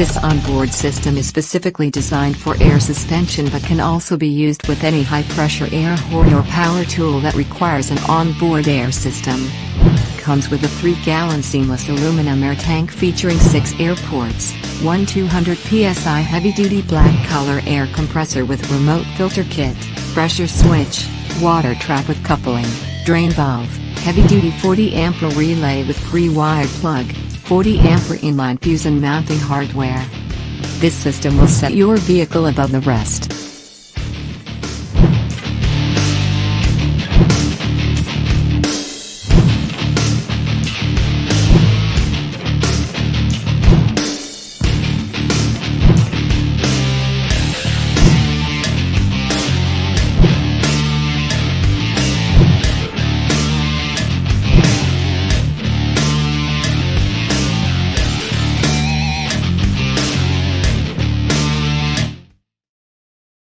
This onboard system is specifically designed for air suspension but can also be used with any high-pressure air horn or power tool that requires an onboard air system. Comes with a 3-gallon seamless aluminum air tank featuring 6 air ports, one 200 PSI heavy-duty black color air compressor with remote filter kit, pressure switch, water trap with coupling, drain valve, heavy-duty 40 Ampere relay with pre-wired plug, 40 Ampere inline fuse and mounting hardware. This system will set your vehicle above the rest.